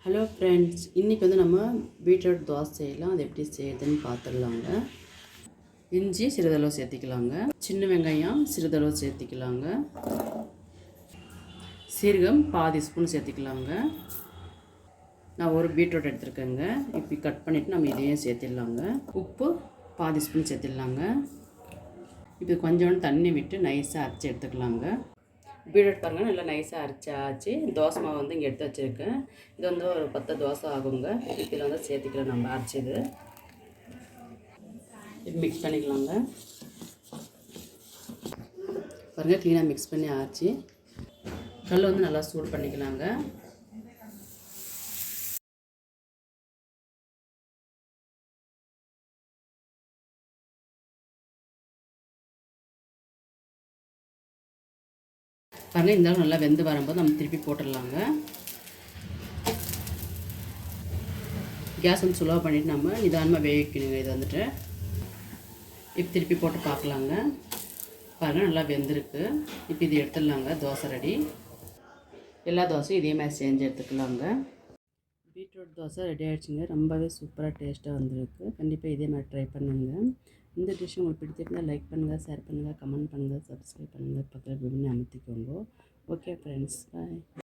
Hello friends, இன்றைக்கி நம்ம beetroot dosa செய்யலாம். அது எப்படி செய்யுதுன்னு பார்த்துடலாங்க. இஞ்சி சிறிதளவு சேர்த்திக்கலாங்க. சின்ன வெங்காயம் சிறிதளவு சேர்த்திக்கலாங்க. சீரகம் பாதி ஸ்பூன் சேர்த்திக்கலாங்க. நான் ஒரு பீட்ரூட் எடுத்துருக்கேங்க. இப்படி கட் பண்ணிவிட்டு நம்ம இதையும் சேர்த்திடலாங்க. உப்பு பாதி ஸ்பூன் சேர்த்திடலாங்க. இப்போ கொஞ்சோண்டு தண்ணி விட்டு நைஸாக அரைச்சி எடுத்துக்கலாங்க. பீட்ரூட் பாருங்கள், நல்லா நைஸாக அரைச்சாச்சு. தோசை மாவு வந்து இங்கே எடுத்து வச்சுருக்கேன். இது வந்து ஒரு 10 தோசை ஆகுங்க. இதில் வந்து சேர்த்துக்கலாம் நம்ம அரைச்சது. இது மிக்ஸ் பண்ணிக்கலாங்க. பாருங்கள், க்ளீனாக மிக்ஸ் பண்ணி ஆச்சு. கல் வந்து நல்லா சூடு பண்ணிக்கலாங்க. பாருங்கள், இந்த நல்லா வெந்து வரும்போது நம்ம திருப்பி போட்டுடலாங்க. கேஸ் வந்து சுலோ பண்ணிவிட்டு நம்ம நிதானமாக வேவிக்கணுங்க. இது வந்துட்டு இப்போ திருப்பி போட்டு பார்க்கலாங்க. பாருங்கள், நல்லா வெந்திருக்கு. இப்போ இது எடுத்துடலாங்க. தோசை ரெடி. எல்லா தோசையும் இதே மாதிரி செஞ்சு எடுத்துக்கலாங்க. பீட்ரூட் தோசை ரெடி ஆகிடுச்சுங்க. ரொம்பவே சூப்பராக டேஸ்ட்டாக வந்திருக்கு. கண்டிப்பாக இதே மாதிரி ட்ரை பண்ணுங்கள். இந்த டிஷ் உங்களுக்கு பிடிச்சிருந்தால் லைக் பண்ணுங்கள், ஷேர் பண்ணுங்கள், கமெண்ட் பண்ணுங்கள், சப்ஸ்கிரைப் பண்ணுங்கள், பக்கத்தில் பெல் அமுத்திக்கோங்க. ஓகே ஃப்ரெண்ட்ஸ், பாய்.